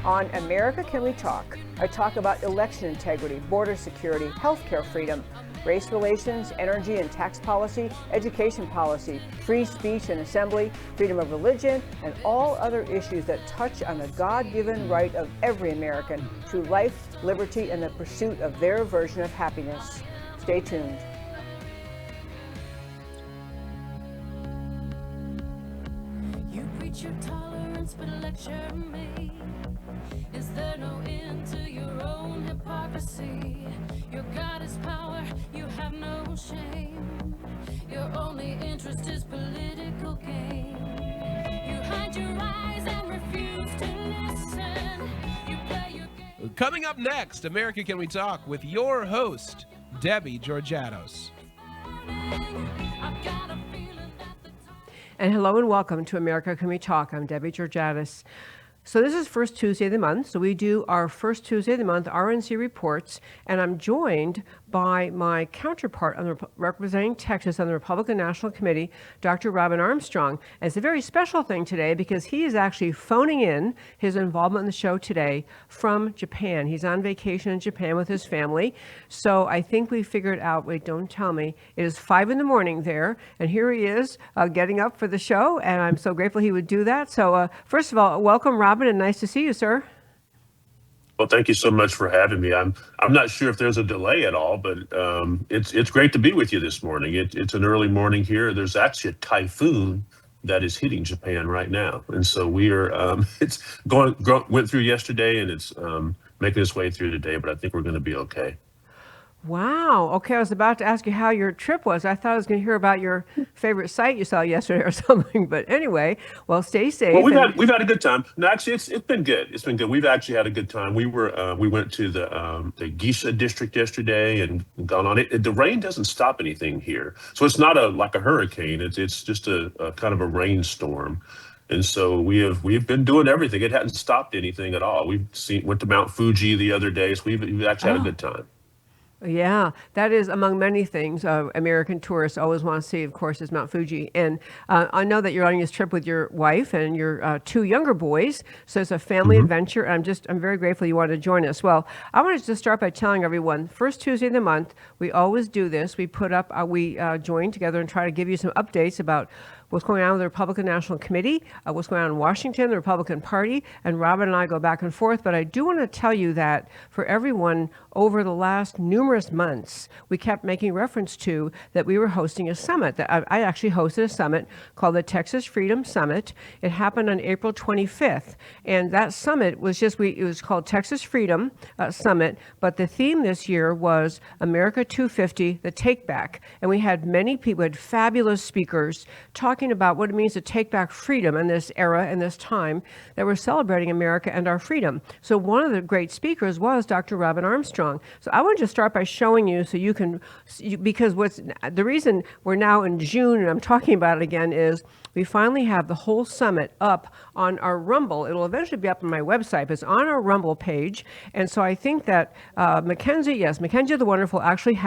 On America Can We Talk, I talk about election integrity, border security, healthcare freedom, race relations, energy and tax policy, education policy, free speech and assembly, freedom of religion, and all other issues that touch on the God-given right of every American to life, liberty, and the pursuit of their version of happiness. Stay tuned. You preach your tolerance, but lecture me. Is there no end to your own hypocrisy? Your God is power, you have no shame. Your only interest is political gain. You hide your eyes and refuse to listen. You play your game. Coming up next, America Can We Talk with your host, Debbie-Georgatos. I've got a feeling that the And hello and welcome to America Can We Talk. I'm Debbie-Georgatos. So this is first Tuesday of the month. So we do our first Tuesday of the month RNC reports, and I'm joined by my counterpart on representing Texas on the Republican National Committee, Dr. Robin Armstrong. And it's a very special thing today because he is actually phoning in his involvement in the show today from Japan. He's on vacation in Japan with his family. So I think we figured out, wait, don't tell me, it is 5 a.m. there, and here he is getting up for the show, and I'm so grateful he would do that. So first of all, welcome, Robin, and nice to see you, sir. Well, thank you so much for having me. I'm not sure if there's a delay at all, but it's great to be with you this morning. It's an early morning here. There's actually a typhoon that is hitting Japan right now, and so we are. It's went through yesterday, and it's making its way through today. But I think we're going to be okay. Wow. Okay, I was about to ask you how your trip was. I thought I was going to hear about your favorite site you saw yesterday or something. But anyway, well, stay safe. Well, we've had a good time. No, actually, it's been good. It's been good. We've actually had a good time. We went to the Gisha district yesterday and gone on it. The rain doesn't stop anything here, so it's not like a hurricane. It's just a kind of a rainstorm. And so we've been doing everything. It hadn't stopped anything at all. Went to Mount Fuji the other day, so we've actually had a good time. Yeah, that is among many things American tourists always want to see, of course, is Mount Fuji. And I know that you're on this trip with your wife and your 2 younger boys. So it's a family adventure. And I'm very grateful you wanted to join us. Well, I wanted to start by telling everyone, first Tuesday of the month, we always do this. We join together and try to give you some updates about what's going on with the Republican National Committee, what's going on in Washington, the Republican Party, and Robin and I go back and forth. But I do want to tell you that for everyone over the last numerous months, we kept making reference to that we were hosting a summit. That I actually hosted a summit called the Texas Freedom Summit. It happened on April 25th. And that summit was it was called Texas Freedom Summit. But the theme this year was America 250, the Take Back. And we had many people, we had fabulous speakers talking about what it means to take back freedom in this era and this time that we're celebrating America and our freedom. So one of the great speakers was Dr. Robin Armstrong. So I want to just start by showing you so you can, because the reason we're now in June and I'm talking about it again is we finally have the whole summit up on our Rumble. It'll eventually be up on my website, but it's on our Rumble page. And so I think that Mackenzie the Wonderful actually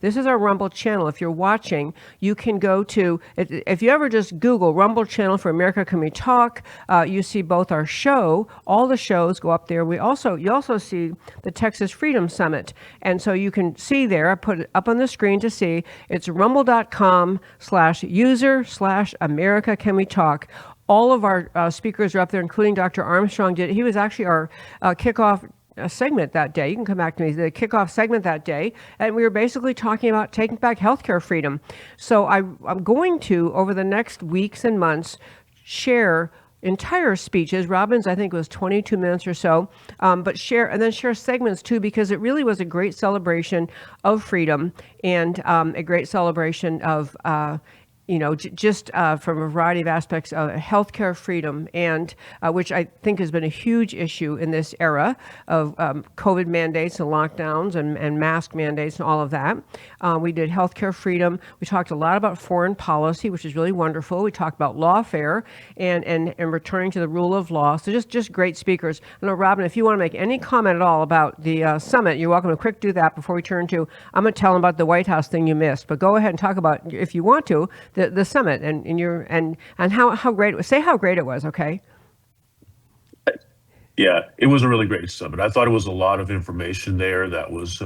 this is our Rumble channel. If you're watching, you can go to, if you ever just Google Rumble channel for America Can We Talk, you see both our show, all the shows go up there. You also see the Texas Freedom Summit. And so you can see there, I put it up on the screen to see, it's rumble.com/user/America Can We Talk. All of our speakers are up there, including Dr. Armstrong. He was actually our kickoff segment that day. You can come back to me, the kickoff segment that day. And we were basically talking about taking back healthcare freedom. So I'm going to, over the next weeks and months, share entire speeches. Robin's, I think, was 22 minutes or so, but share segments too, because it really was a great celebration of freedom and a great celebration of just from a variety of aspects of healthcare freedom, and which I think has been a huge issue in this era of COVID mandates and lockdowns and mask mandates and all of that. We did healthcare freedom. We talked a lot about foreign policy, which is really wonderful. We talked about lawfare and returning to the rule of law. So just great speakers. I know, Robin, if you want to make any comment at all about the summit, you're welcome to quick do that before we turn to, I'm going to tell them about the White House thing you missed, but go ahead and talk about, if you want to, the summit and how great it was. Say how great it was, okay? Yeah, it was a really great summit. I thought it was a lot of information there that was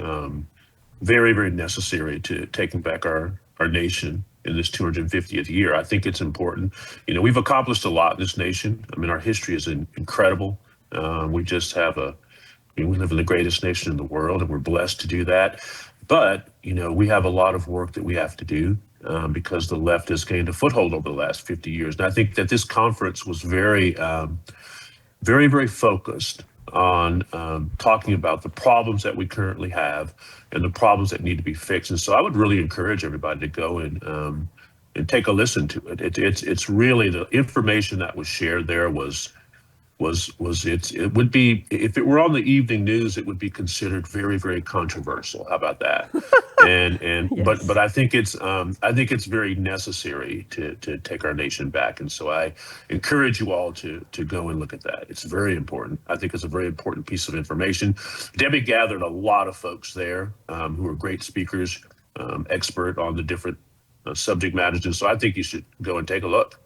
very, very necessary to taking back our nation in this 250th year. I think it's important. We've accomplished a lot in this nation. I mean, our history is incredible. We just have we live in the greatest nation in the world, and we're blessed to do that. But we have a lot of work that we have to do because the left has gained a foothold over the last 50 years. And I think that this conference was very, very focused on talking about the problems that we currently have and the problems that need to be fixed. And so I would really encourage everybody to go and take a listen to it. It's really the information that was shared there it would be, if it were on the evening news, it would be considered very, very controversial. How about that? And Yes. but I think it's very necessary to take our nation back. And so I encourage you all to go and look at that. It's very important. I think it's a very important piece of information. Debbie gathered a lot of folks there who are great speakers, expert on the different subject matters. And so I think you should go and take a look.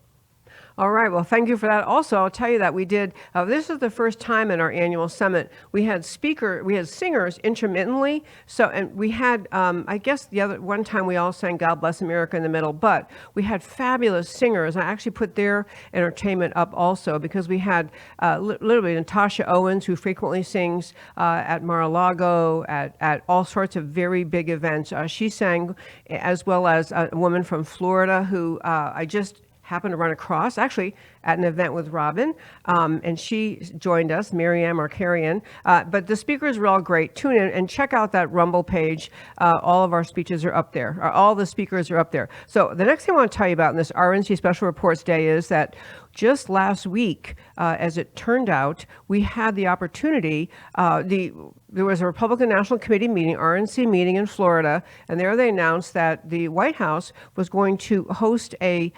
All right. Well, thank you for that. Also, I'll tell you that we did. This is the first time in our annual summit we had singers intermittently. So, and we had, I guess the other one time we all sang "God Bless America" in the middle, but we had fabulous singers. I actually put their entertainment up also because we had literally Natasha Owens, who frequently sings at Mar-a-Lago, at all sorts of very big events. She sang, as well as a woman from Florida who I just happened to run across actually at an event with Robin, and she joined us, Marianne Markarian. But the speakers were all great. Tune in and check out that Rumble page. All of our speeches are up there, or all the speakers are up there. So the next thing I want to tell you about in this RNC Special Reports Day is that just last week, as it turned out, we had the opportunity, there was a Republican National Committee meeting, RNC meeting in Florida, and there they announced that the White House was going to host a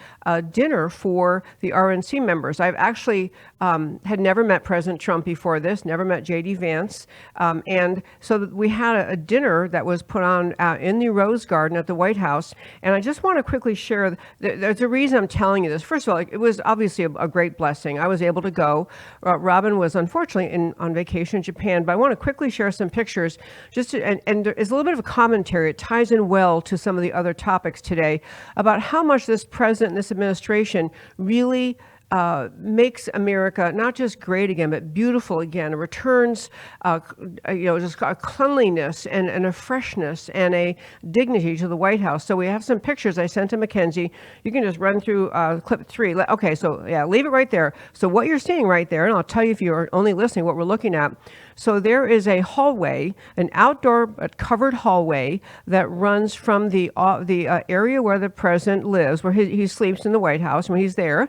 dinner for the RNC members. I've actually had never met President Trump before this, never met J.D. Vance, and so we had a dinner that was put on in the Rose Garden at the White House, and I just want to quickly share, there's a reason I'm telling you this. First of all, it was obviously a great blessing. I was able to go. Robin was unfortunately on vacation in Japan, but I want to quickly share some pictures and there is a little bit of a commentary. It ties in well to some of the other topics today about how much this president and this administration really makes America not just great again, but beautiful again. It returns, just a cleanliness and a freshness and a dignity to the White House. So we have some pictures I sent to Mackenzie. You can just run through clip 3. Okay, so yeah, leave it right there. So what you're seeing right there, and I'll tell you if you're only listening what we're looking at. So there is a hallway, an outdoor covered hallway that runs from the area where the president lives, where he sleeps in the White House when he's there.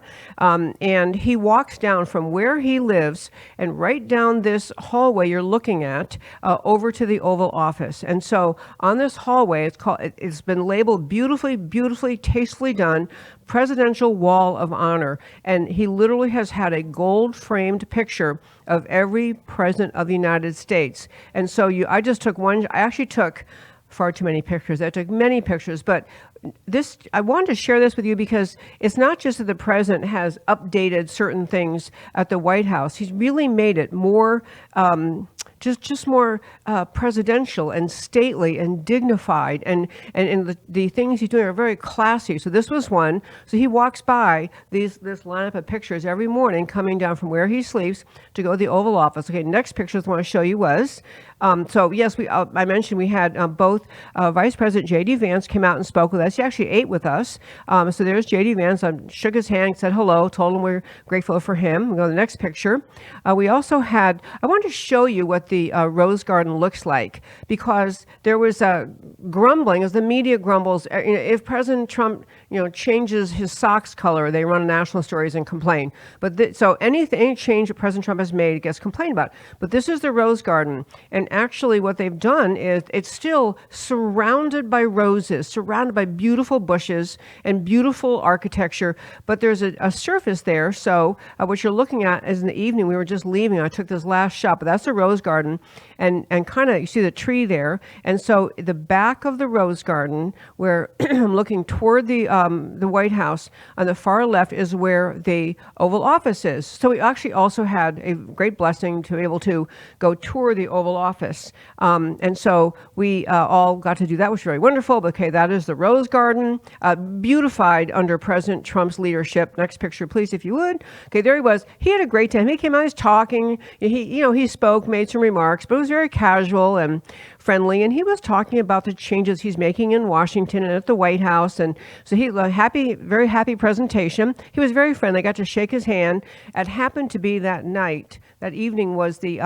And he walks down from where he lives and right down this hallway you're looking at over to the Oval Office. And so on this hallway, it's been labeled beautifully, tastefully done, Presidential Wall of Honor. And he literally has had a gold framed picture of every president of the United States. And so I actually took far too many pictures. I took many pictures, but I wanted to share this with you because it's not just that the president has updated certain things at the White House. He's really made it more, just more presidential and stately and dignified, and the things he's doing are very classy. So this was one. So he walks by this lineup of pictures every morning, coming down from where he sleeps to go to the Oval Office. Okay, next picture I want to show you was. So yes, I mentioned we had both Vice President J.D. Vance came out and spoke with us. He actually ate with us. So there's J.D. Vance. I shook his hand, said hello, told him we're grateful for him. We go to the next picture. We also had, I wanted to show you what the Rose Garden looks like, because there was grumbling as the media grumbles. If President Trump changes his socks color, they run national stories and complain. But so any change that President Trump has made gets complained about. But this is the Rose Garden. And actually what they've done is it's still surrounded by roses, surrounded by beautiful bushes and beautiful architecture, but there's a surface there. So what you're looking at is in the evening, we were just leaving, I took this last shot, but that's the Rose Garden, and kind of, you see the tree there. And so the back of the Rose Garden, where I'm looking toward the the White House. On the far left is where the Oval Office is. So we actually also had a great blessing to be able to go tour the Oval Office. And so we all got to do that, which was very wonderful. Okay, that is the Rose Garden, beautified under President Trump's leadership. Next picture, please, if you would. Okay, there he was. He had a great time. He came out, he was talking. He spoke, made some remarks, but it was very casual and friendly, and he was talking about the changes he's making in Washington and at the White House, and so he very happy presentation. He was very friendly. I got to shake his hand. It happened to be that evening was the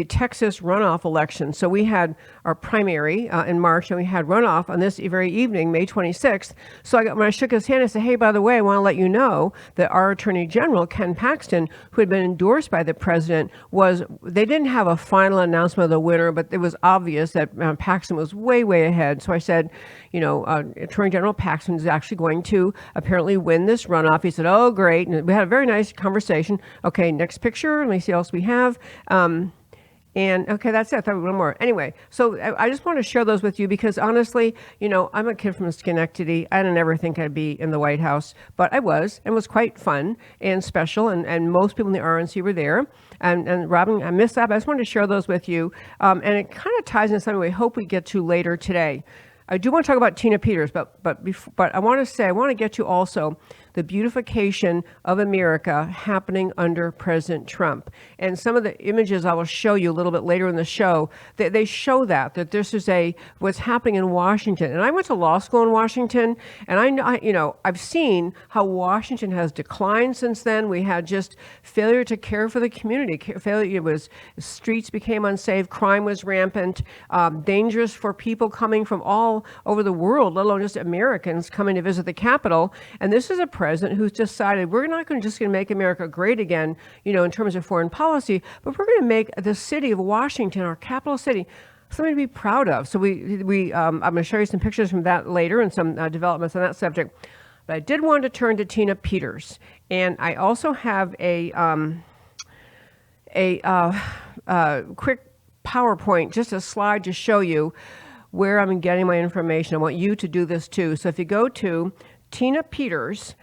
Texas runoff election. So we had our primary in March, and we had runoff on this very evening, May 26th. So when I shook his hand, I said, hey, by the way, I want to let you know that our Attorney General, Ken Paxton, who had been endorsed by the president, they didn't have a final announcement of the winner, but it was obvious that Paxton was way, way ahead. So I said, Attorney General Paxton is actually going to apparently win this runoff. He said, oh, great. And we had a very nice conversation. Okay, next picture. Let me see what else we have. And okay, that's it. I thought one more. Anyway, so I just want to share those with you because honestly, I'm a kid from Schenectady. I didn't ever think I'd be in the White House, but I was, and it was quite fun and special. And most people in the RNC were there. And Robin, I missed that, but I just wanted to share those with you. And it kind of ties into something we hope we get to later today. I do want to talk about Tina Peters, but I want to get to also the beautification of America happening under President Trump. And some of the images I will show you a little bit later in the show, they show that this is what's happening in Washington. And I went to law school in Washington, and I've seen how Washington has declined since then. We had just failure to care for the community. Streets became unsafe, crime was rampant, dangerous for people coming from all over the world, let alone just Americans coming to visit the Capitol. And this is a president who's decided we're not going to make America great again, in terms of foreign policy, but we're going to make the city of Washington, our capital city, something to be proud of. So I'm going to show you some pictures from that later and some developments on that subject. But I did want to turn to Tina Peters, and I also have a quick PowerPoint, just a slide to show you where I'm getting my information. I want you to do this too. So if you go to tinapeters.us,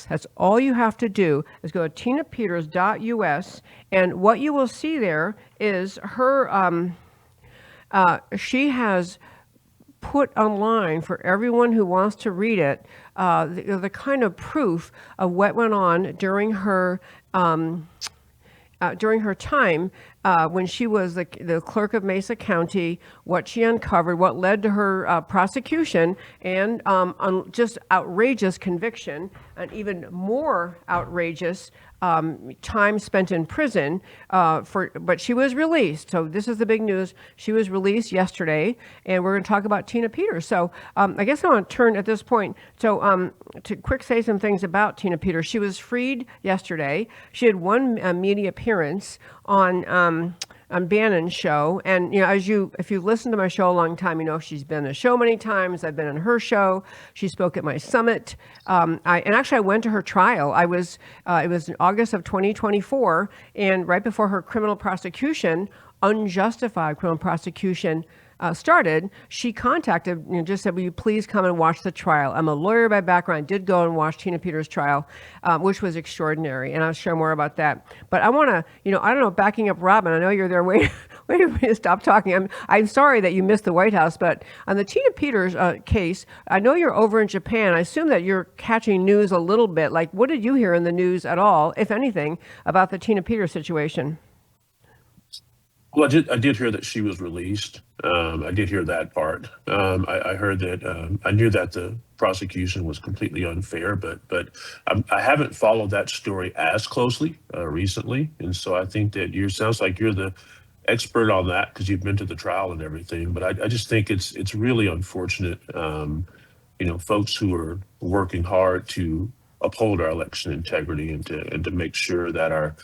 that's all you have to do is go to tinapeters.us, and what you will see there is her, she has put online for everyone who wants to read it, the kind of proof of what went on during her time when she was the clerk of Mesa County, what she uncovered, what led to her prosecution, and just outrageous conviction, and even more outrageous time spent in prison. But she was released. So this is the big news. She was released yesterday, and we're going to talk about Tina Peters. So I guess I want to turn at this point. So to quick say some things about Tina Peters. She was freed yesterday. She had one media appearance on Bannon's show, and if you've listened to my show a long time, she's been on the show many times. I've been on her show. She spoke at my summit. I went to her trial. It was in August of 2024, and right before her criminal prosecution, unjustified criminal prosecution, started, she contacted, just said, will you please come and watch the trial? I'm a lawyer by background. I did go and watch Tina Peters' trial, which was extraordinary, and I'll share more about that. But I want to, I don't know, backing up Robin, I know you're there waiting for me to stop talking. I'm sorry that you missed the White House, but on the Tina Peters case, I know you're over in Japan. I assume that you're catching news a little bit. Like, what did you hear in the news at all, if anything, about the Tina Peters situation? Well, I did hear that she was released. I did hear that part. I heard that I knew that the prosecution was completely unfair, but I haven't followed that story as closely recently, and so I think that sounds like you're the expert on that because you've been to the trial and everything. But I just think it's really unfortunate. Folks who are working hard to uphold our election integrity and to make sure that our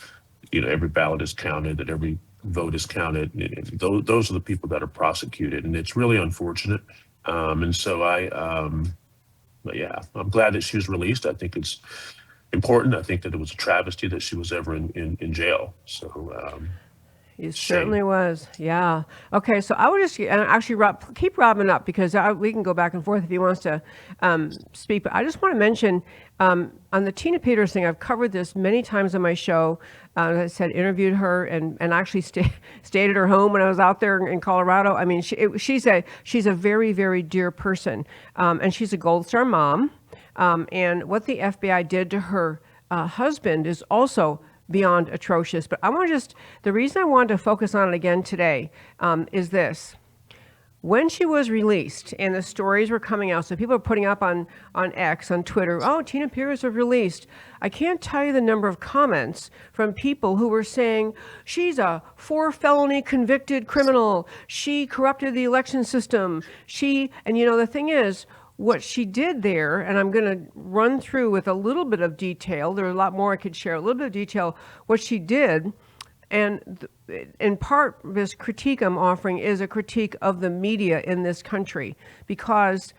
every ballot is counted, that every vote is counted. Those are the people that are prosecuted, and it's really unfortunate. And so but yeah, I'm glad that she was released. I think it's important. I think that it was a travesty that she was ever in jail. So He Shame. certainly was. Yeah. Okay. So I would just and actually keep Robin up because we can go back and forth if he wants to speak. But I just want to mention on the Tina Peters thing. I've covered this many times on my show. As I said, interviewed her and actually stayed at her home when I was out there in Colorado. I mean, she's a very, very dear person, and she's a Gold Star mom. And what the FBI did to her husband is also beyond atrocious. But the reason I wanted to focus on it again today is this. When she was released and the stories were coming out, so people are putting up on X, on Twitter, oh, Tina Peters was released. I can't tell you the number of comments from people who were saying, she's a 4-felony convicted criminal. She corrupted the election system. And the thing is, what she did there, and I'm going to run through with a little bit of detail. There's a lot more I could share, a little bit of detail. What she did, and in part, this critique I'm offering is a critique of the media in this country, because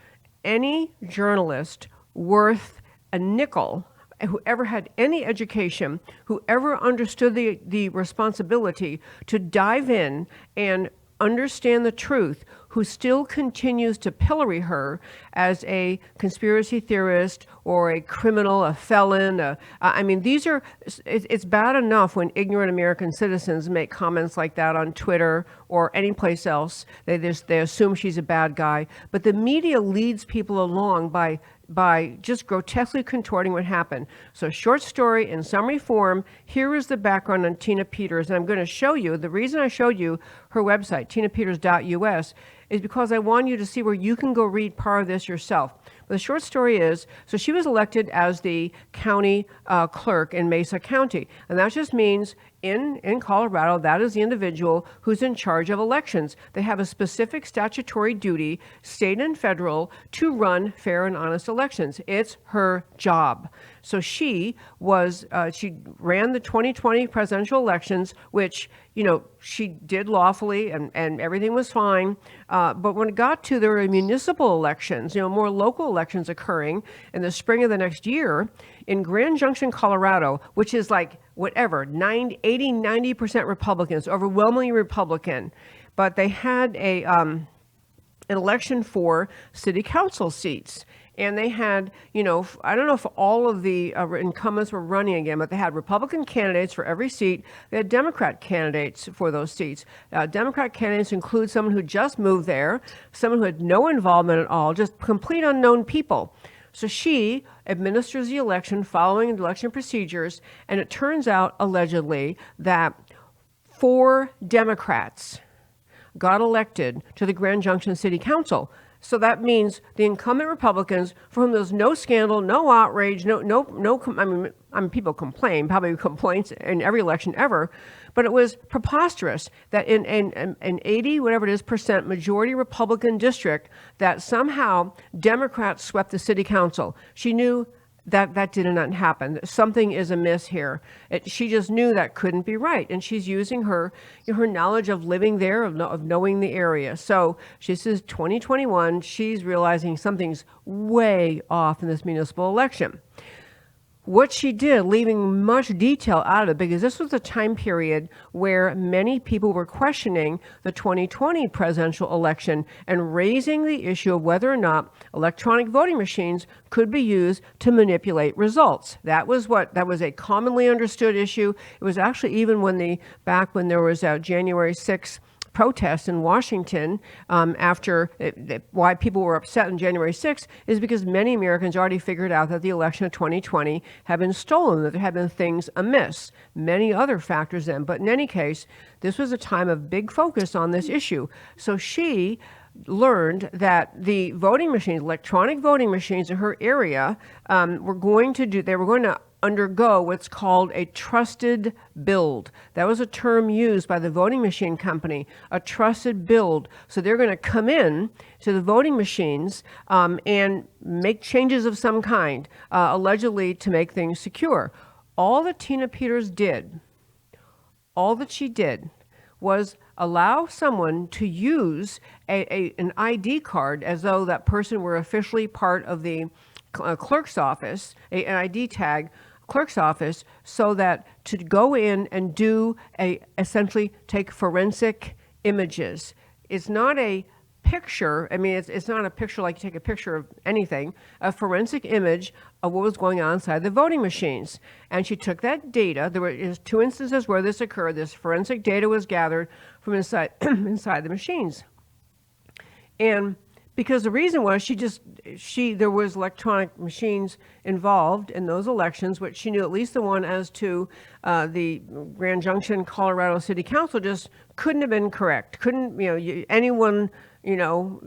any journalist worth a nickel, whoever had any education, whoever understood the responsibility to dive in and understand the truth, who still continues to pillory her as a conspiracy theorist or a criminal, a felon. It's bad enough when ignorant American citizens make comments like that on Twitter or any place else. They assume she's a bad guy. But the media leads people along by just grotesquely contorting what happened. So short story in summary form, here is the background on Tina Peters. And I'm going to show you, the reason I showed you her website, tinapeters.us, is because I want you to see where you can go read part of this yourself. But the short story is, so she was elected as the county clerk in Mesa County. And that just means in Colorado, that is the individual who's in charge of elections. They have a specific statutory duty, state and federal, to run fair and honest elections. It's her job. So she ran the 2020 presidential elections, which, she did lawfully and everything was fine. But when it got to there were municipal elections, more local elections occurring in the spring of the next year in Grand Junction, Colorado, which is like whatever, 90% Republicans, overwhelmingly Republican. But they had an election for city council seats. And they had, I don't know if all of the incumbents were running again, but they had Republican candidates for every seat. They had Democrat candidates for those seats. Democrat candidates include someone who just moved there, someone who had no involvement at all, just complete unknown people. So she administers the election following the election procedures, and it turns out, allegedly, that 4 Democrats got elected to the Grand Junction City Council. So that means the incumbent Republicans, for whom there's no scandal, no outrage, people complain, probably complaints in every election ever, but it was preposterous that in an 80, whatever it is, percent majority Republican district, that somehow Democrats swept the city council. She knew that did not happen. Something is amiss here. She just knew that couldn't be right. And she's using her knowledge of living there, of knowing the area. So she says 2021, she's realizing something's way off in this municipal election. What she did, leaving much detail out of it, because this was a time period where many people were questioning the 2020 presidential election and raising the issue of whether or not electronic voting machines could be used to manipulate results. That was a commonly understood issue. It was actually even back when there was a January 6th protests in Washington why people were upset on January 6th is because many Americans already figured out that the election of 2020 had been stolen, that there had been things amiss, many other factors then. But in any case, this was a time of big focus on this issue. So she learned that the voting machines, electronic voting machines in her area, were going to undergo what's called a trusted build. That was a term used by the voting machine company, a trusted build. So they're going to come in to the voting machines and make changes of some kind, allegedly to make things secure. All that Tina Peters did, all that she did was allow someone to use an ID card as though that person were officially part of the clerk's office, an ID tag. Of clerk's office so that to go in and essentially take forensic images. It's not a picture. I mean, it's not a picture like you take a picture of anything, a forensic image of what was going on inside the voting machines. And she took that data. There were 2 instances where this occurred. This forensic data was gathered from inside inside the machines. And because the reason was there was electronic machines involved in those elections, which she knew at least the one as to the Grand Junction, Colorado City Council just couldn't have been correct. Anyone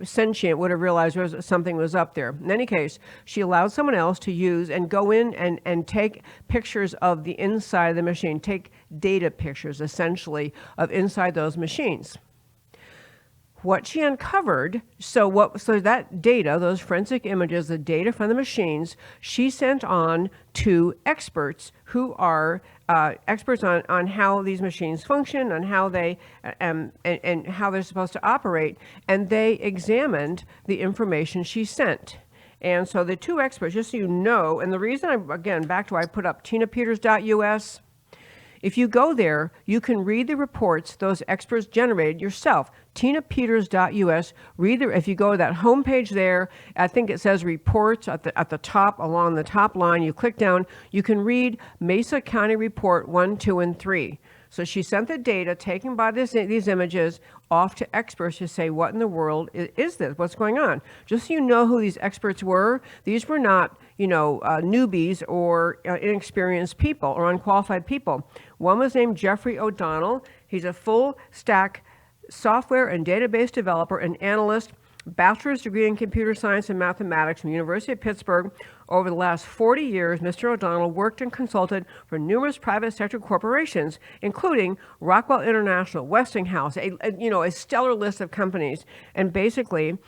sentient would have realized something was up there. In any case, she allowed someone else to use and go in and take pictures of the inside of the machine, take data pictures, essentially, of inside those machines. What she uncovered, so that data, those forensic images, the data from the machines, she sent on to experts who are experts on how these machines function, on how they and how they're supposed to operate, and they examined the information she sent. And so the 2 experts, just so you know, and the reason I put up tinapeters.us. If you go there, you can read the reports those experts generated yourself. tinapeters.us. If you go to that homepage there, I think it says reports at the top, along the top line. You click down, you can read Mesa County Report 1, 2, and 3. So she sent the data taken by these images off to experts to say, what in the world is this? What's going on? Just so you know who these experts were, these were not, newbies or inexperienced people or unqualified people. One was named Jeffrey O'Donnell. He's a full stack software and database developer and analyst, bachelor's degree in computer science and mathematics from the University of Pittsburgh. Over the last 40 years, Mr. O'Donnell worked and consulted for numerous private sector corporations, including Rockwell International, Westinghouse, a stellar list of companies. And basically,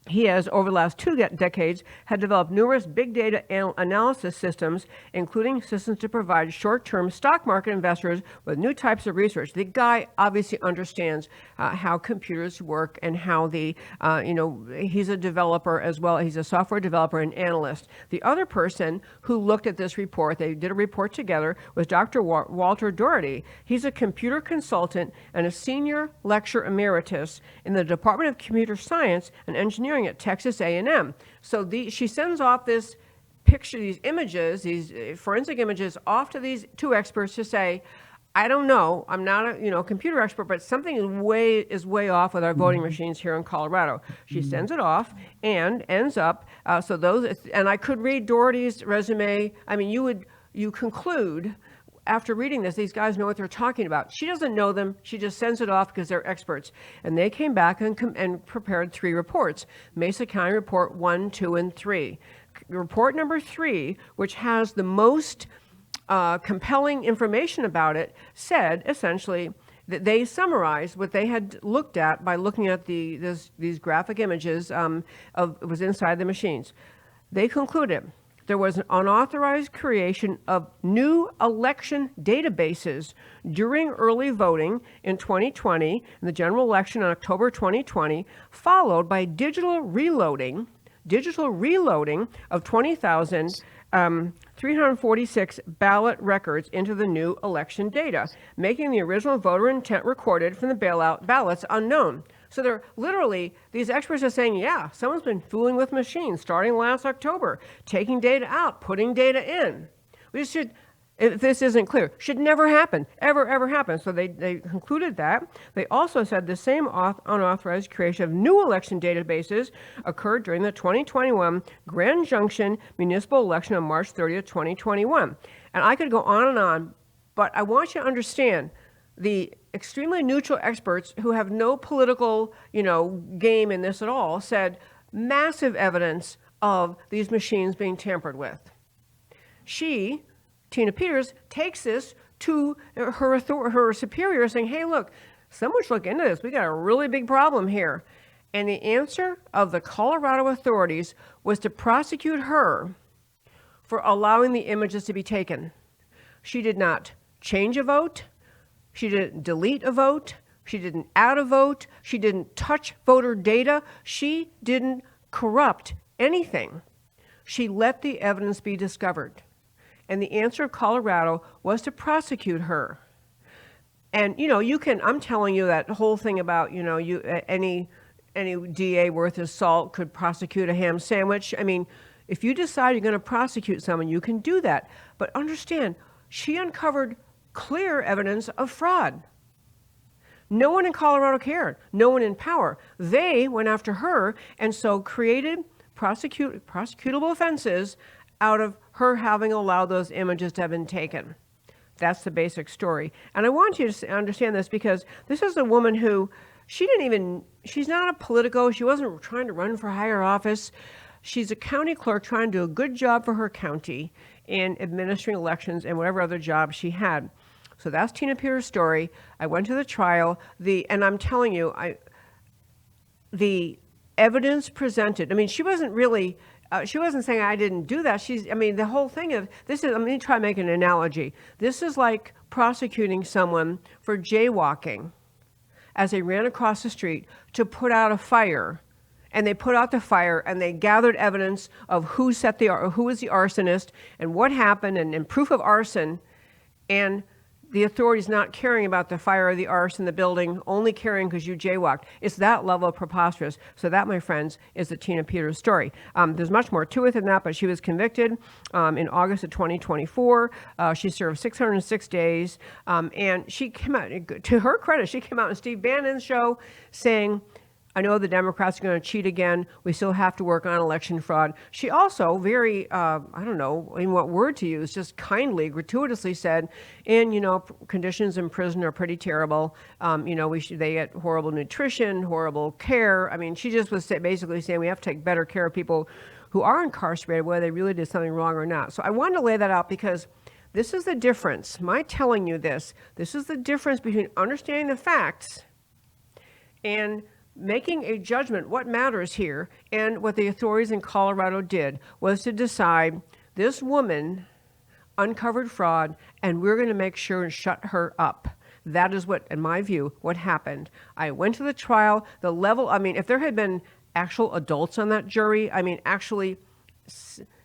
he has, over the last 2 decades, had developed numerous big data analysis systems, including systems to provide short-term stock market investors with new types of research. The guy obviously understands how computers work and how he's a developer as well. He's a software developer and analyst. The other person who looked at this report, they did a report together, was Dr. Walter Doherty. He's a computer consultant and a senior lecturer emeritus in the Department of Computer Science and Engineering at Texas A&M. So she sends off this picture, these images, these forensic images off to these 2 experts to say, I don't know, I'm not a computer expert, but something is way off with our voting machines here in Colorado. She sends it off and ends up, and I could read Doherty's resume. I mean, you conclude after reading this, these guys know what they're talking about. She doesn't know them. She just sends it off because they're experts. And they came back and prepared 3 reports. Mesa County Report 1, 2, and 3. Report number 3, which has the most compelling information about it, said essentially that they summarized what they had looked at by looking at these graphic images of what was inside the machines. They concluded there was an unauthorized creation of new election databases during early voting in 2020, in the general election in October 2020, followed by digital reloading of 20,346 ballot records into the new election data, making the original voter intent recorded from the ballots unknown. So they're literally, these experts are saying, yeah, someone's been fooling with machines starting last October, taking data out, putting data in. We should, if this isn't clear, should never happen, ever happen. So they concluded that. They also said the same unauthorized creation of new election databases occurred during the 2021 Grand Junction municipal election on March 30th, 2021. And I could go on, but I want you to understand the extremely neutral experts who have no political, game in this at all said massive evidence of these machines being tampered with. She, Tina Peters, takes this to her superior saying, hey, look, someone should look into this. We got a really big problem here. And the answer of the Colorado authorities was to prosecute her for allowing the images to be taken. She did not change a vote. She didn't delete a vote. She didn't add a vote. She didn't touch voter data. She didn't corrupt anything. She let the evidence be discovered. And the answer of Colorado was to prosecute her. And, you know, I'm telling you that whole thing about, you know, any DA worth his salt could prosecute a ham sandwich. I mean, if you decide you're going to prosecute someone, you can do that. But understand, she uncovered clear evidence of fraud. No one in Colorado cared. No one in power. They went after her and so created prosecutable offenses out of her having allowed those images to have been taken. That's the basic story. And I want you to understand this because this is a woman who, she's not a politico. She wasn't trying to run for higher office. She's a county clerk trying to do a good job for her county in administering elections and whatever other job she had. So that's Tina Peters' story. I went to the trial. And I'm telling you, the evidence presented, I mean, she wasn't really, she wasn't saying I didn't do that. The whole thing of this is, let me try to make an analogy. This is like prosecuting someone for jaywalking as they ran across the street to put out a fire. And they put out the fire and they gathered evidence of who was the arsonist and what happened and proof of arson. And the authorities not caring about the fire or the arson in the building, only caring because you jaywalked. It's that level of preposterous. So that, my friends, is the Tina Peters story. There's much more to it than that, but she was convicted in August of 2024. She served 606 days. And she came out, to her credit, she came out on Steve Bannon's show saying, I know the Democrats are going to cheat again. We still have to work on election fraud. She also very, I don't know in what word to use, just kindly, gratuitously said, and, you know, conditions in prison are pretty terrible. You know, they get horrible nutrition, horrible care. I mean, she just was basically saying we have to take better care of people who are incarcerated, whether they really did something wrong or not. So I wanted to lay that out because this is the difference. My telling you this is the difference between understanding the facts and making a judgment. What matters here, and what the authorities in Colorado did was to decide this woman uncovered fraud and we're going to make sure and shut her up. That is what, in my view, what happened. I went to the trial, the level, I mean, if there had been actual adults on that jury, I mean, actually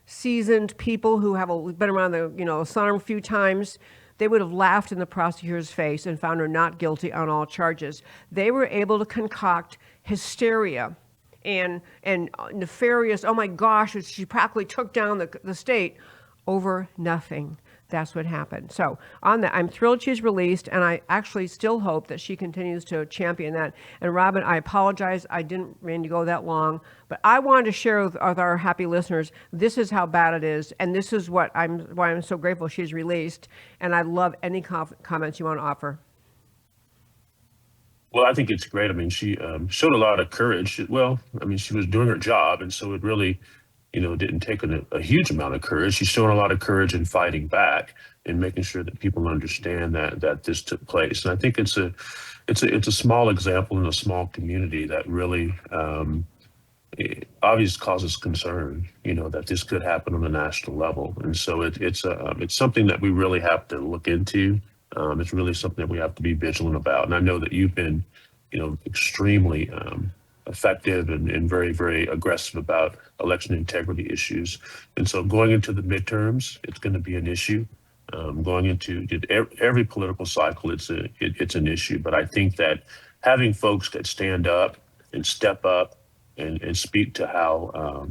seasoned people who have been around the, you know, sun a few times, they would have laughed in the prosecutor's face and found her not guilty on all charges. They were able to concoct hysteria and nefarious, oh my gosh, she practically took down the state over nothing. That's what happened. So on that, I'm thrilled she's released, and I actually still hope that she continues to champion that. And Robin, I apologize. I didn't mean to go that long, but I wanted to share with our happy listeners, this is how bad it is, and this is why I'm so grateful she's released. And I love any comments you want to offer. Well, I think it's great. I mean, she showed a lot of courage. Well, I mean, she was doing her job, and so it really, you know, didn't take a huge amount of courage. She's showing a lot of courage in fighting back and making sure that people understand that this took place. And I think it's a small example in a small community that really obviously causes concern, you know, that this could happen on a national level. And so it's something that we really have to look into. It's really something that we have to be vigilant about. And I know that you've been, you know, extremely effective and very, very aggressive about election integrity issues. And so going into the midterms, it's going to be an issue. Going into every political cycle, it's an issue. But I think that having folks that stand up and step up and speak to how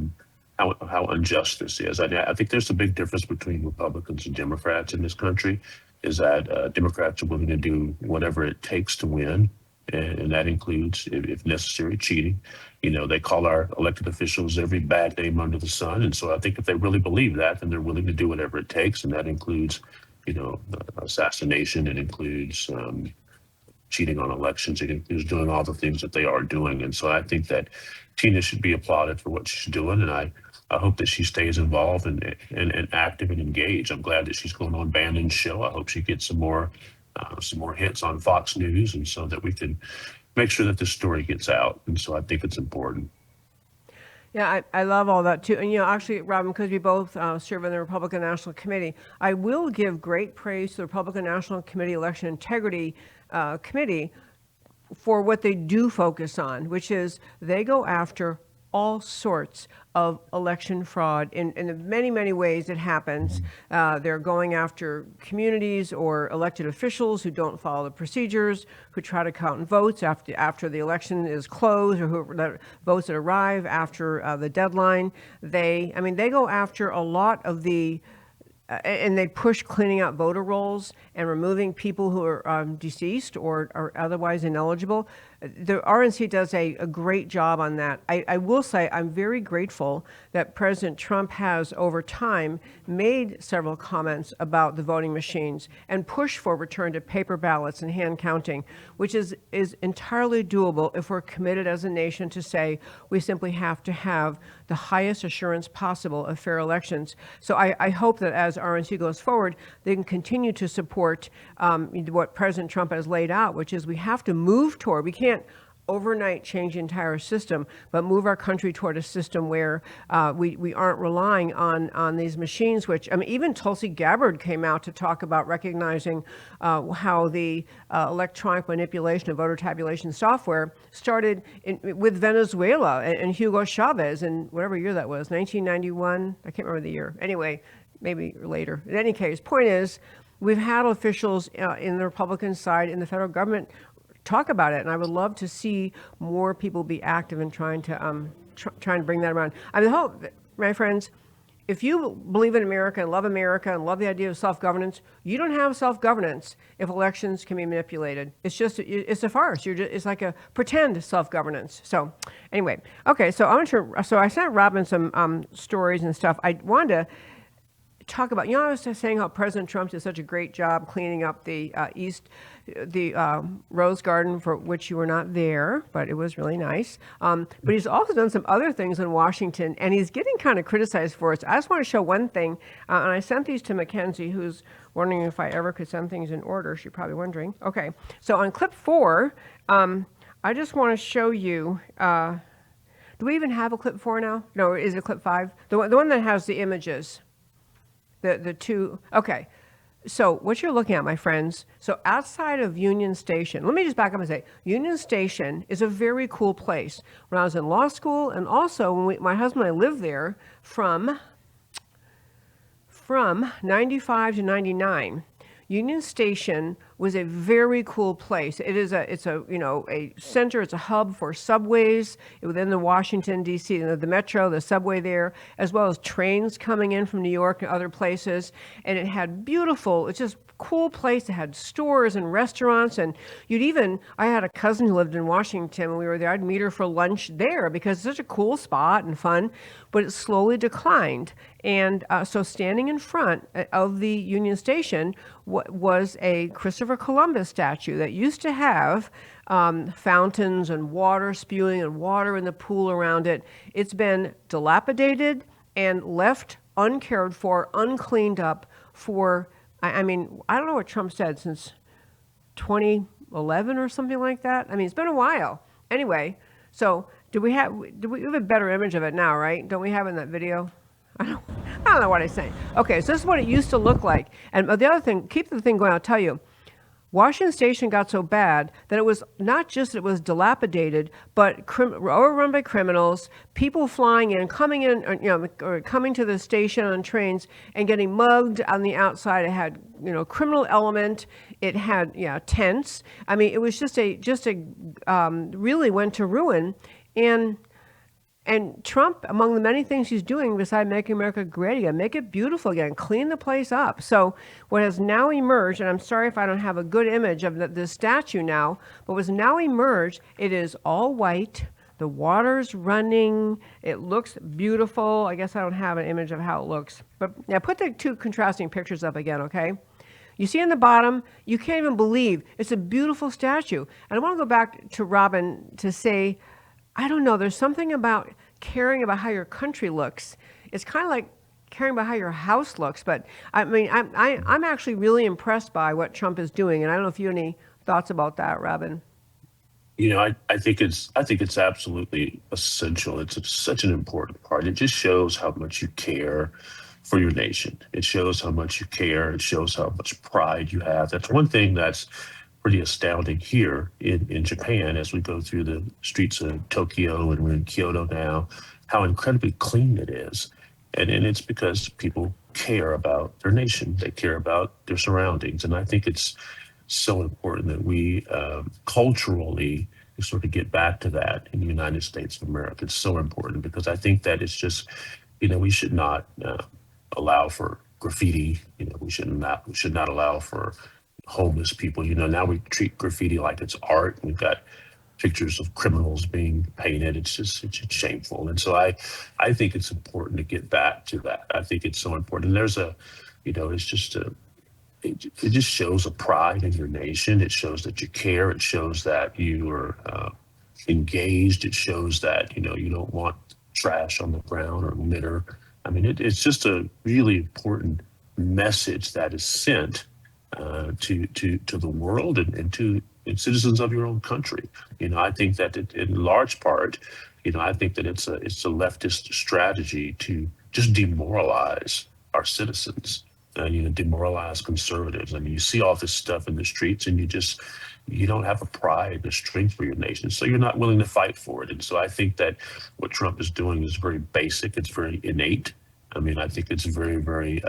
unjust this is. I think there's a big difference between Republicans and Democrats in this country, is that Democrats are willing to do whatever it takes to win. And that includes, if necessary, cheating. You know, they call our elected officials every bad name under the sun. And so I think if they really believe that, then they're willing to do whatever it takes. And that includes, you know, assassination. It includes cheating on elections. It includes doing all the things that they are doing. And so I think that Tina should be applauded for what she's doing. And I hope that she stays involved and active and engaged. I'm glad that she's going on Bannon's show. I hope she gets some more hits on Fox News, and so that we can make sure that this story gets out. And so I think it's important. Yeah, I love all that too. And, you know, actually, Robin, because we both serve in the Republican National Committee, I will give great praise to the Republican National Committee Election Integrity Committee for what they do focus on, which is they go after all sorts of election fraud in the many, many ways it happens. They're going after communities or elected officials who don't follow the procedures, who try to count votes after the election is closed, or who votes that arrive after the deadline. They go after a lot of the and they push cleaning out voter rolls and removing people who are deceased or are otherwise ineligible. The RNC does a great job on that. I will say I'm very grateful that President Trump has, over time, made several comments about the voting machines and pushed for return to paper ballots and hand counting, which is entirely doable if we're committed as a nation to say we simply have to have the highest assurance possible of fair elections. So I hope that as RNC goes forward, they can continue to support what President Trump has laid out, which is we have to move toward, we can't overnight change the entire system, but move our country toward a system where we aren't relying on these machines, which, even Tulsi Gabbard came out to talk about recognizing how the electronic manipulation of voter tabulation software started with Venezuela and Hugo Chavez in whatever year that was, 1991, I can't remember the year. Anyway, maybe later. In any case, point is, we've had officials in the Republican side in the federal government talk about it, and I would love to see more people be active in trying to bring that around. I hope, my friends, if you believe in America and love the idea of self-governance, you don't have self-governance if elections can be manipulated. It's a farce. It's like a pretend self-governance. So anyway, okay. So I sent Robin some stories and stuff. I wanted to talk about, I was just saying how President Trump did such a great job cleaning up the Rose Garden, for which you were not there, but it was really nice. But he's also done some other things in Washington, and he's getting kind of criticized for it. I just want to show one thing, and I sent these to Mackenzie, who's wondering if I ever could send things in order. She's probably wondering. Okay, so on clip 4, I just want to show you. Do we even have a clip 4 now? No, is it clip 5? The one that has the images. The two, okay. So what you're looking at, my friends, so outside of Union Station, let me just back up and say, Union Station is a very cool place. When I was in law school, and also when my husband and I lived there from 95 to 99, Union Station was a very cool place. It's a center, it's a hub for subways within the Washington, D.C., the metro, the subway there, as well as trains coming in from New York and other places. And it had it's just cool place. It had stores and restaurants, and I had a cousin who lived in Washington when we were there. I'd meet her for lunch there because it's such a cool spot and fun, but it slowly declined. And so standing in front of the Union Station was a Christopher Columbus statue that used to have fountains and water spewing and water in the pool around it. It's been dilapidated and left uncared for, uncleaned up for, I don't know what Trump said, since 2011 or something like that. It's been a while. Anyway, so do we have a better image of it now, right? Don't we have it in that video? I don't know what I'm saying. Okay, so this is what it used to look like. And the other thing, keep the thing going, I'll tell you. Washington Station got so bad that it was not just that it was dilapidated, but overrun by criminals, people flying in, coming in, or coming to the station on trains and getting mugged on the outside. It had, criminal element. It had, tents. It was just really went to ruin. And Trump, among the many things he's doing beside making America great again, make it beautiful again, clean the place up. So what has now emerged, and I'm sorry if I don't have a good image of this statue now, but what's now emerged, it is all white. The water's running. It looks beautiful. I guess I don't have an image of how it looks. But yeah, put the two contrasting pictures up again, okay? You see in the bottom, you can't even believe. It's a beautiful statue. And I want to go back to Robin to say, I don't know, there's something about caring about how your country looks. It's kind of like caring about how your house looks. But I'm actually really impressed by what Trump is doing. And I don't know if you have any thoughts about that, Robin. I think it's absolutely essential. It's such an important part. It just shows how much you care for your nation. It shows how much you care. It shows how much pride you have. That's one thing that's pretty astounding here in Japan as we go through the streets of Tokyo, and we're in Kyoto now, how incredibly clean it is. And it's because people care about their nation, they care about their surroundings. And I think it's so important that we culturally sort of get back to that in the United States of America. It's so important because I think that it's just, we should not allow for graffiti. We should not allow for homeless people. Now we treat graffiti like it's art. We've got pictures of criminals being painted. It's shameful. And so I think it's important to get back to that. I think it's so important. And it just shows a pride in your nation. It shows that you care. It shows that you are engaged. It shows that, you don't want trash on the ground or litter. I mean, it's just a really important message that is sent to the world and to citizens of your own country. I think that in large part, I think that it's a leftist strategy to just demoralize our citizens, demoralize conservatives. I mean, you see all this stuff in the streets, and you don't have a pride, a strength for your nation, so you're not willing to fight for it. And so I think that what Trump is doing is very basic. It's very innate. I mean, I think it's very, very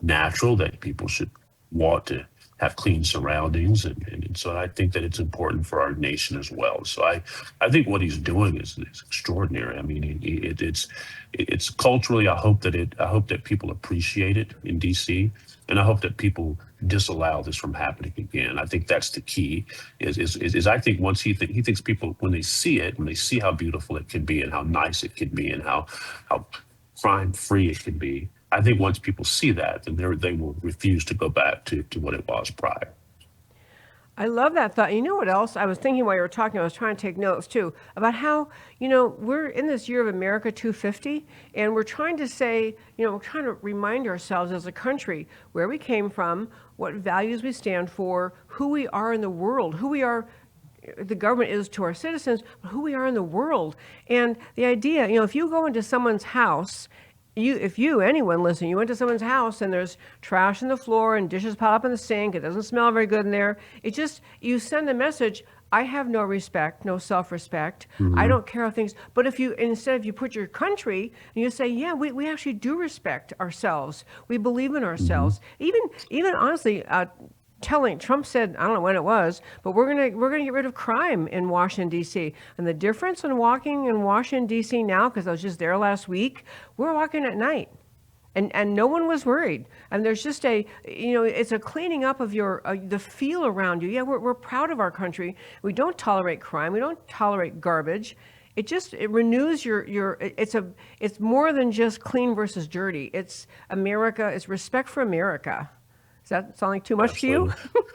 natural that people should want to have clean surroundings. And so I think that it's important for our nation as well. So I think what he's doing is extraordinary. I mean, it's culturally, I hope that people appreciate it in DC, and I hope that people disallow this from happening again. I think that's the key is I think once he thinks people, when they see it, when they see how beautiful it can be and how nice it can be and how crime free it can be, I think once people see that, then they will refuse to go back to what it was prior. I love that thought. You know what else? I was thinking while you were talking, I was trying to take notes too, about how, we're in this year of America 250, and we're trying to say, we're trying to remind ourselves as a country where we came from, what values we stand for, who we are in the world, who we are, the government is to our citizens, but who we are in the world. And the idea, if you go into someone's house, anyone listening, you went to someone's house and there's trash on the floor and dishes piled up in the sink, it doesn't smell very good in there. You send a message, I have no respect, no self-respect. I don't care how things, but if you put your country and you say, yeah, we actually do respect ourselves. We believe in ourselves. Even honestly, Trump said, I don't know when it was, but we're gonna get rid of crime in Washington D.C. And the difference in walking in Washington D.C. now, because I was just there last week, we're walking at night, and no one was worried. And there's just it's a cleaning up of the feel around you. Yeah, we're proud of our country. We don't tolerate crime. We don't tolerate garbage. It renews it's more than just clean versus dirty. It's America. It's respect for America. Does that sound like too much Absolutely. to you?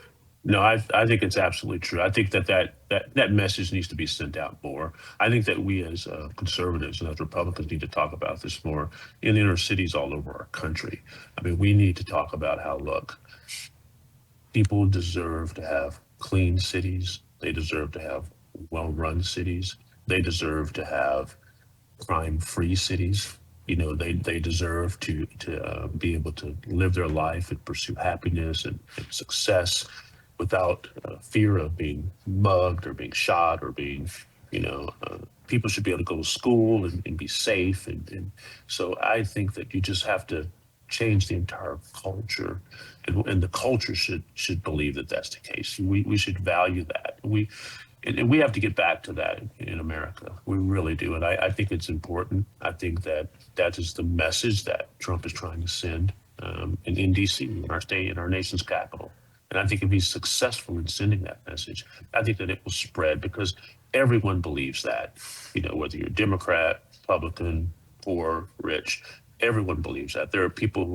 No, I think it's absolutely true. I think that message needs to be sent out more. I think that we as conservatives and as Republicans need to talk about this more in inner cities all over our country. I mean, we need to talk about how, look, people deserve to have clean cities. They deserve to have well-run cities. They deserve to have crime-free cities. They deserve to be able to live their life and pursue happiness and success without fear of being mugged or being shot or being, people should be able to go to school and be safe. And so I think that you just have to change the entire culture, and the culture should believe that that's the case. We should value that. And we have to get back to that in America. We really do. And I think it's important. I think that is the message that Trump is trying to send in D.C., in our state, in our nation's capital. And I think if he's successful in sending that message, I think that it will spread because everyone believes that, whether you're Democrat, Republican, poor, rich, everyone believes that. There are people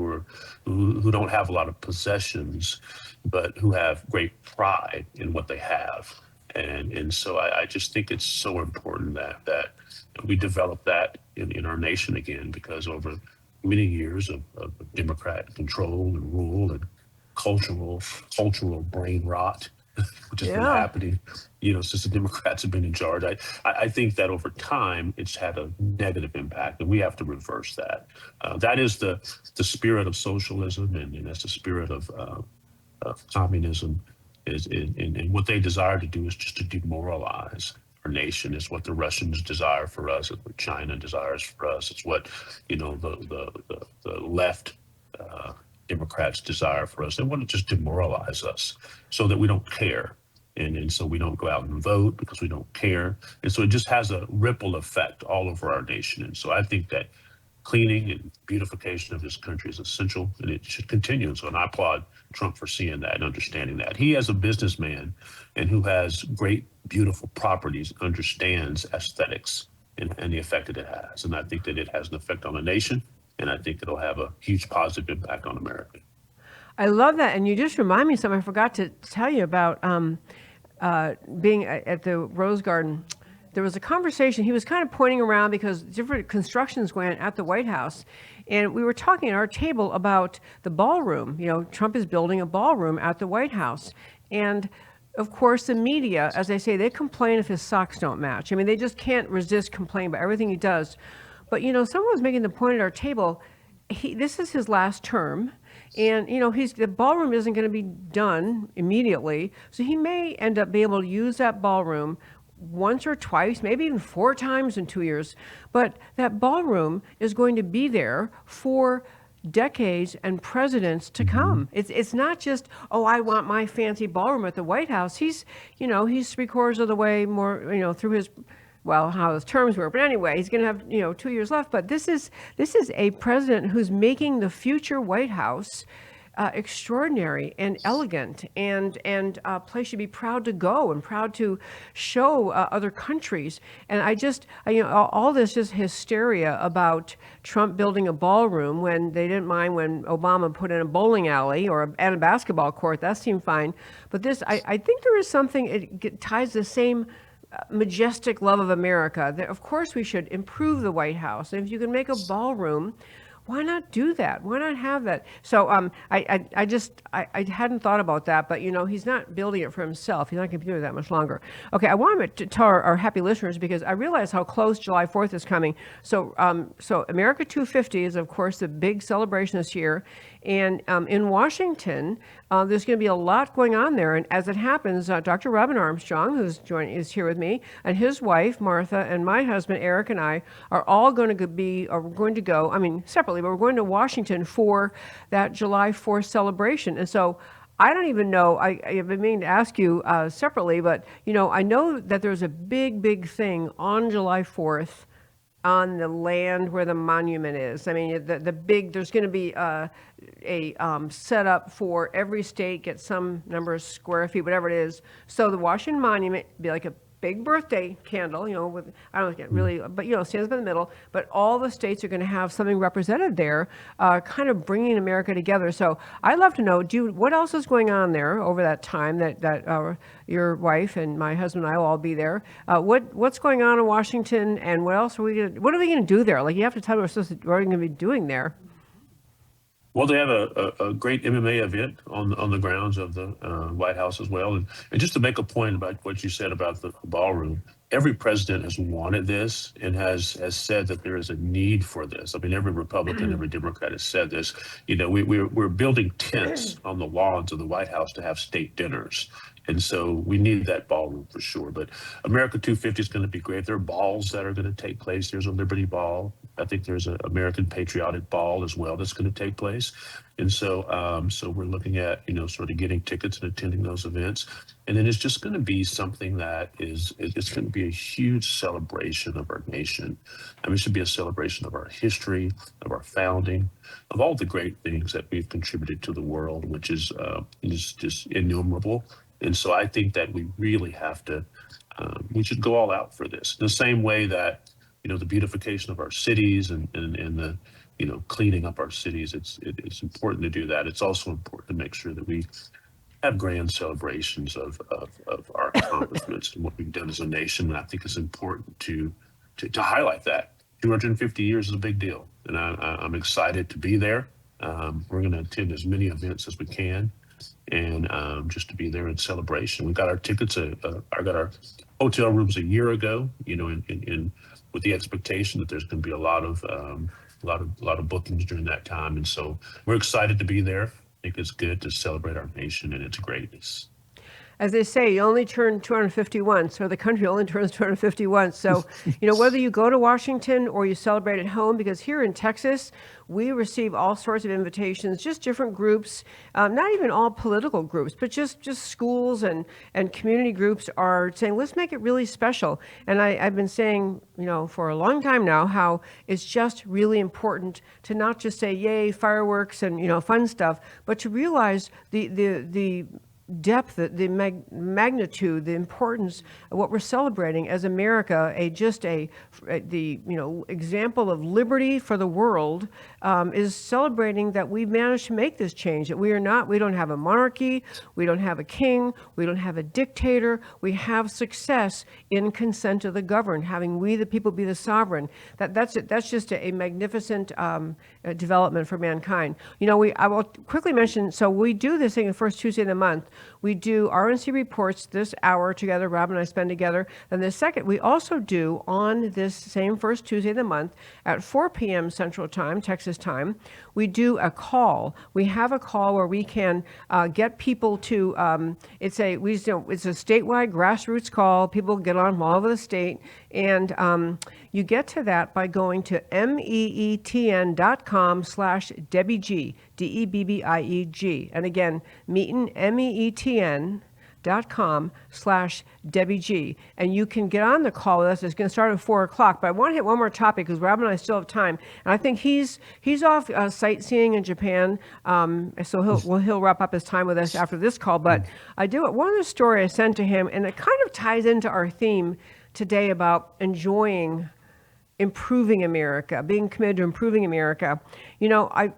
who don't have a lot of possessions, but who have great pride in what they have. And so I just think it's so important that we develop that in our nation again, because over many years of Democrat control and rule and cultural brain rot, which has been happening, since the Democrats have been in charge, I think that over time it's had a negative impact, and we have to reverse that. That is the spirit of socialism, and that's the spirit of communism. And what they desire to do is just to demoralize our nation. Is what the Russians desire for us. It's what China desires for us. It's what the left Democrats desire for us. They want to just demoralize us so that we don't care. And so we don't go out and vote because we don't care. And so it just has a ripple effect all over our nation. And so I think that cleaning and beautification of this country is essential, and it should continue. And I applaud Trump for seeing that and understanding that. He, as a businessman and who has great, beautiful properties, understands aesthetics and the effect that it has. And I think that it has an effect on the nation, and I think it'll have a huge positive impact on America. I love that. And you just remind me of something I forgot to tell you about being at the Rose Garden. There was a conversation. He was kind of pointing around because different constructions went at the White House. And we were talking at our table about the ballroom. You know, Trump is building a ballroom at the White House. And of course, the media, as I say, they complain if his socks don't match. I mean, they just can't resist complaining about everything he does. But, you know, someone was making the point at our table, this is his last term. And, you know, the ballroom isn't going to be done immediately. So he may end up being able to use that ballroom once or twice, maybe even 4 times in 2 years. But that ballroom is going to be there for decades and presidents to come. It's not just, oh, I want my fancy ballroom at the White House. He's 3/4 of the way more, through his, well, how his terms were. But anyway, he's going to have, 2 years left. But this is a president who's making the future White House extraordinary and elegant, and a place should be proud to go and proud to show other countries. And all this just hysteria about Trump building a ballroom when they didn't mind when Obama put in a bowling alley and a basketball court. That seemed fine. But this, I think there is something, it ties the same majestic love of America. That of course we should improve the White House. And if you can make a ballroom, why not do that? Why not have that? So I hadn't thought about that, but he's not building it for himself. He's not going to be doing it that much longer. Okay, I wanted to tell our happy listeners, because I realize how close July 4th is coming. So America 250 is, of course, the big celebration this year. And in Washington, there's going to be a lot going on there. And as it happens, Dr. Robin Armstrong, is here with me, and his wife, Martha, and my husband, Eric, and I are all going to go, I mean, separately, but we're going to Washington for that July 4th celebration. And so I don't even know, I've been meaning to ask you separately, but, I know that there's a big, big thing on July 4th on the land where the monument is. I mean, there's going to be a setup for every state, get some number of square feet, whatever it is. So the Washington Monument be like a big birthday candle, with, I don't know, really, but, stands by the middle. But all the states are going to have something represented there, kind of bringing America together. So I'd love to know, what else is going on there over that time that your wife and my husband and I will all be there? What's going on in Washington, and what are we going to do there? Like, you have to tell me what we're going to be doing there. Well, they have a great MMA event on the grounds of the White House as well. And just to make a point about what you said about the ballroom, every president has wanted this and has said that there is a need for this. I mean, every Republican, every Democrat has said this. We're building tents on the lawns of the White House to have state dinners. And so we need that ballroom for sure. But America 250 is going to be great. There are balls that are going to take place. There's a Liberty Ball. I think there's an American Patriotic Ball as well that's going to take place. And so so we're looking at, sort of getting tickets and attending those events. And then it's just going to be something that it's going to be a huge celebration of our nation. I mean, it should be a celebration of our history, of our founding, of all the great things that we've contributed to the world, which is just innumerable. And so I think that we really have to, we should go all out for this. The same way that, the beautification of our cities and the, cleaning up our cities, it's important to do that. It's also important to make sure that we have grand celebrations of our accomplishments and what we've done as a nation. And I think it's important to highlight that. 250 years is a big deal. And I'm excited to be there. We're going to attend as many events as we can. And just to be there in celebration. We got our tickets. I got our hotel rooms a year ago. In with the expectation that there's going to be a lot of bookings during that time, and so we're excited to be there. I think it's good to celebrate our nation and its greatness. as they say, you only turn 250 once, or the country only turns 250 once. So, whether you go to Washington or you celebrate at home, because here in Texas, we receive all sorts of invitations, just different groups, not even all political groups, but just schools and community groups are saying, let's make it really special. And I've been saying, for a long time now, how it's just really important to not just say, yay, fireworks and, fun stuff, but to realize the depth, the magnitude, the importance of what we're celebrating as America, the example of liberty for the world, is celebrating that we've managed to make this change. That we don't have a monarchy, we don't have a king, we don't have a dictator. We have success in consent of the governed, having we the people be the sovereign. That's just a magnificent development for mankind. I will quickly mention. So we do this thing the first Tuesday of the month. We do RNC reports this hour together, Rob and I spend together. Then the second, we also do on this same first Tuesday of the month at 4 p.m. Central Time, Texas time, we do a call. We have a call where we can get people to, it's a statewide grassroots call. People get on from all over the state. And you get to that by going to meetn.com/DebbieG, DEBBIEG. And again, meetn.com/DebbieG. And you can get on the call with us. It's going to start at 4 o'clock. But I want to hit one more topic because Rob and I still have time. And I think he's off sightseeing in Japan. So he'll wrap up his time with us after this call. But one of the story I sent to him, and it kind of ties into our theme today about improving America, being committed to improving America.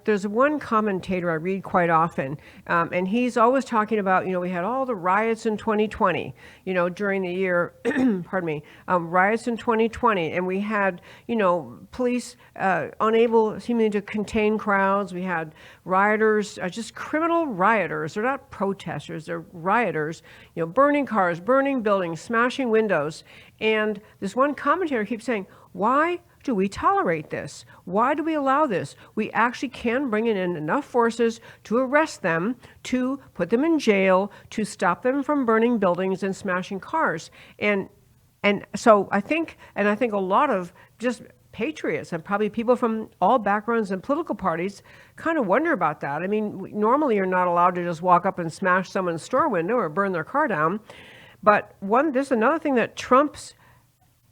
There's one commentator I read quite often, and he's always talking about, we had all the riots in 2020, during the year, pardon me, riots in 2020, and we had, police unable seemingly to contain crowds. We had rioters, just criminal rioters. They're not protesters, they're rioters, burning cars, burning buildings, smashing windows. And this one commentator keeps saying, why do we tolerate this? Why do we allow this? We actually can bring in enough forces to arrest them, to put them in jail, to stop them from burning buildings and smashing cars. And so I think a lot of just patriots and probably people from all backgrounds and political parties kind of wonder about that. I mean, normally you're not allowed to just walk up and smash someone's store window or burn their car down. But there's another thing that Trump's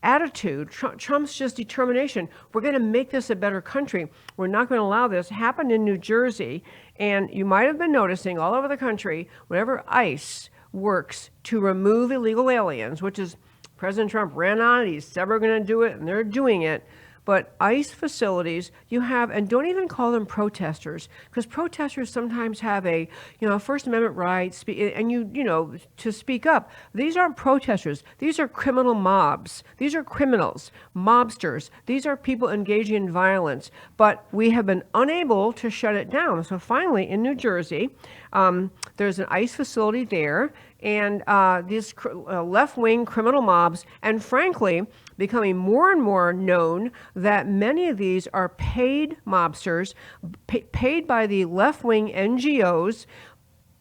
attitude, Trump's just determination, we're going to make this a better country. We're not going to allow this. Happened in New Jersey, and you might have been noticing all over the country, whenever ICE works to remove illegal aliens, which is President Trump ran on it, he said we're going to do it, and they're doing it. But ICE facilities, you have, and don't even call them protesters, because protesters sometimes have a, First Amendment right, to speak up. These aren't protesters. These are criminal mobs. These are criminals, mobsters. These are people engaging in violence. But we have been unable to shut it down. So finally, in New Jersey, there's an ICE facility there, and these left-wing criminal mobs, and frankly, becoming more and more known that many of these are paid mobsters, paid by the left-wing NGOs,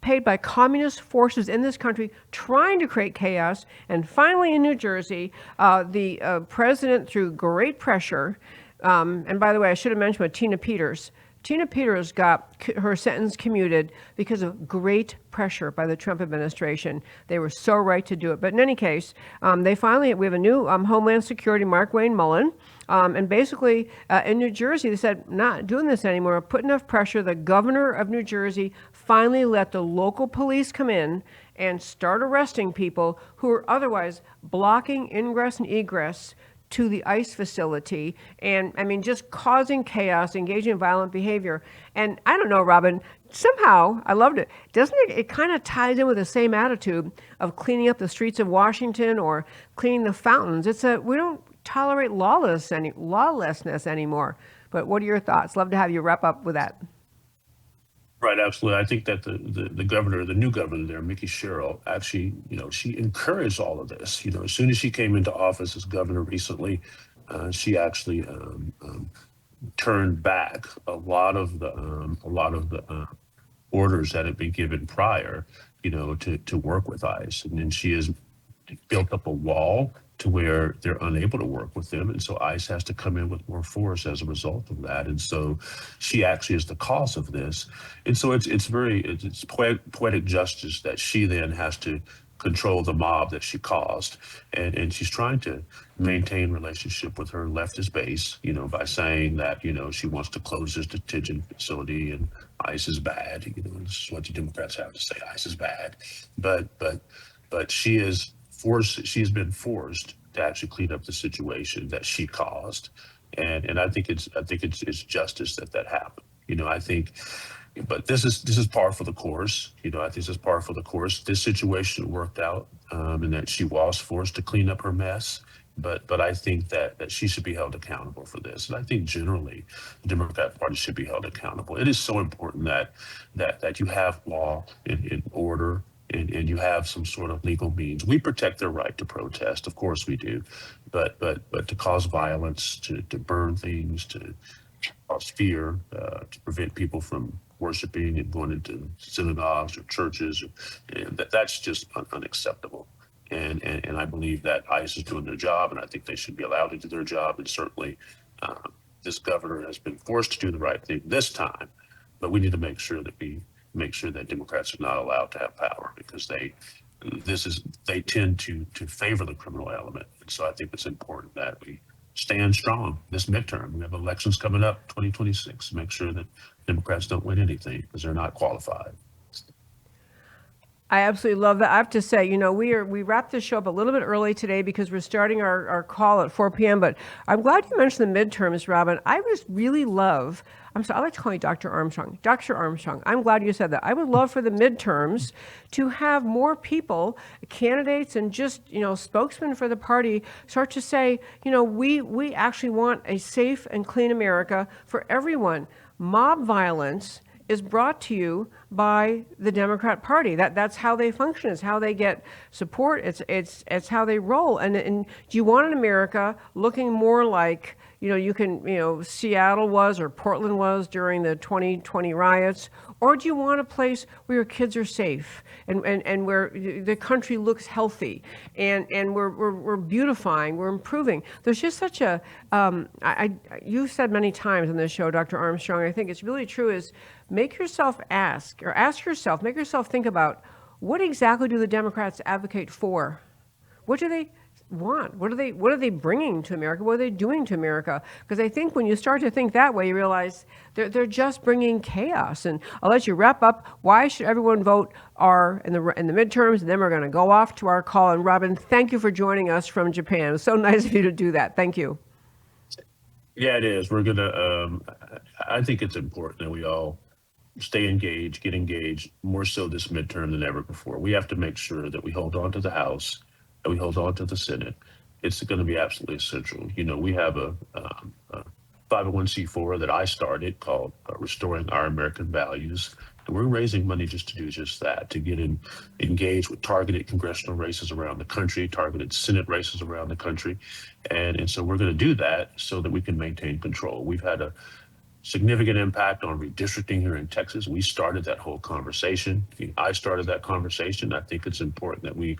paid by communist forces in this country trying to create chaos. And finally, in New Jersey, the president, through great pressure, and by the way, I should have mentioned with Tina Peters. Tina Peters got her sentence commuted because of great pressure by the Trump administration. They were so right to do it. But in any case, we have a new Homeland Security, Mark Wayne Mullen. And basically, in New Jersey, they said, not doing this anymore, put enough pressure. The governor of New Jersey finally let the local police come in and start arresting people who are otherwise blocking ingress and egress to the ICE facility, and just causing chaos, engaging in violent behavior. And I don't know, Robin, somehow, I loved it. Doesn't it? It kind of ties in with the same attitude of cleaning up the streets of Washington or cleaning the fountains. We don't tolerate lawlessness anymore. But what are your thoughts? Love to have you wrap up with that. Right, absolutely. I think that the governor, the new governor there, Mickey Sherrill, actually, she encouraged all of this. As soon as she came into office as governor recently, she actually turned back a lot of the orders that had been given prior, to work with ICE. And then she has built up a wall to where they're unable to work with them. And so ICE has to come in with more force as a result of that. And so she actually is the cause of this. And so it's poetic justice that she then has to control the mob that she caused. And she's trying to maintain relationship with her leftist base, by saying that, she wants to close this detention facility and ICE is bad. This is what the Democrats have to say. ICE is bad. But she's been forced to actually clean up the situation that she caused. And I think it's justice that happened. I think, but this is par for the course. I think this is par for the course. This situation worked out, and that she was forced to clean up her mess. But I think that she should be held accountable for this. And I think generally the Democrat Party should be held accountable. It is so important that you have law and order, and you have some sort of legal means. We protect their right to protest, of course we do, but to cause violence, to burn things, to cause fear, to prevent people from worshiping and going into synagogues or churches, and that's just unacceptable. And I believe that ICE is doing their job, and I think they should be allowed to do their job. And certainly, this governor has been forced to do the right thing this time, but we need to make sure that Democrats are not allowed to have power, because they tend to favor the criminal element. And so I think it's important that we stand strong this midterm. We have elections coming up, 2026. Make sure that Democrats don't win anything because they're not qualified. I absolutely love that. I have to say, we wrapped this show up a little bit early today because we're starting our call at 4 p.m. But I'm glad you mentioned the midterms, Robin. I just really love, I like to call you Dr. Armstrong. Dr. Armstrong, I'm glad you said that. I would love for the midterms to have more people, candidates and just, spokesmen for the party start to say, we actually want a safe and clean America for everyone. Mob violence is brought to you by the Democrat Party. That's how they function. It's how they get support. It's how they roll. And do you want an America looking more like, Seattle was or Portland was during the 2020 riots? Or do you want a place where your kids are safe and where the country looks healthy and we're beautifying, we're improving? There's just such a, you've said many times on this show, Dr. Armstrong, I think it's really true, is make yourself ask yourself, make yourself think about, what exactly do the Democrats advocate for? What do they want? What are they bringing to America? What are they doing to America? Because I think when you start to think that way, you realize they're just bringing chaos. And I'll let you wrap up. Why should everyone vote R in the midterms? And then we're going to go off to our call. And Robin, thank you for joining us from Japan. It's so nice of you to do that. Thank you. Yeah, it is. We're gonna. I think it's important that we all stay engaged, get engaged, more so this midterm than ever before. We have to make sure that we hold on to the House, that we hold on to the Senate. It's going to be absolutely essential. We have a 501c4 that I started called Restoring Our American Values. And we're raising money just to do just that, to get engaged with targeted congressional races around the country, targeted Senate races around the country. And so we're going to do that so that we can maintain control. We've had a significant impact on redistricting here in Texas. We started that whole conversation. I started that conversation. I think it's important that we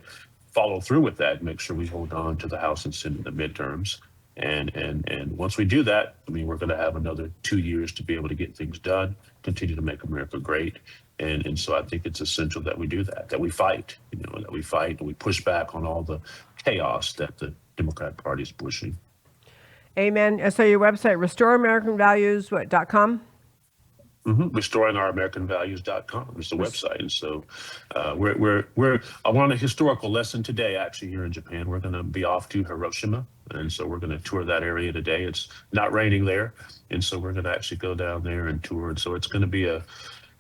follow through with that, make sure we hold on to the House and Senate in the midterms. And once we do that, we're going to have another 2 years to be able to get things done, continue to make America great. And so I think it's essential that we do that we fight, that we fight and we push back on all the chaos that the Democrat Party is pushing. Amen. So your website, restoreamericanvalues.com? RestoringOurAmericanValues.com is the website. And so we're I want a historical lesson today, actually, here in Japan. We're going to be off to Hiroshima. And so we're going to tour that area today. It's not raining there. And so we're going to actually go down there and tour. And so it's going to be a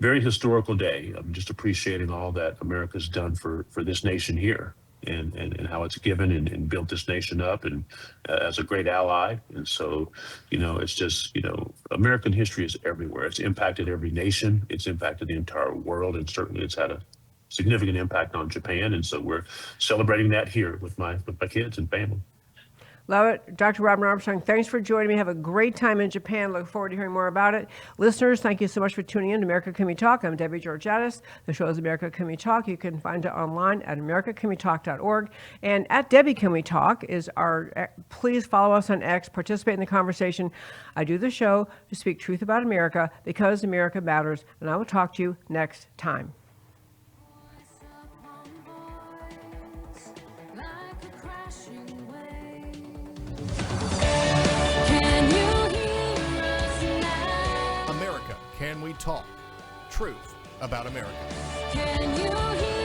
very historical day. I'm just appreciating all that America's done for this nation here. And how it's given and built this nation up and as a great ally. And so, it's just, American history is everywhere. It's impacted every nation. It's impacted the entire world. And certainly it's had a significant impact on Japan. And so we're celebrating that here with my kids and family. Love it. Dr. Robin Armstrong, thanks for joining me. Have a great time in Japan. Look forward to hearing more about it. Listeners, thank you so much for tuning in to America Can We Talk. I'm Debbie Georgatos. The show is America Can We Talk. You can find it online at americacanwetalk.org. And at Debbie Can We Talk is our, please follow us on X, participate in the conversation. I do the show to speak truth about America because America matters. And I will talk to you next time. Like a crashing wave. Can you hear us now? America, Can We Talk? Truth about America. Can you hear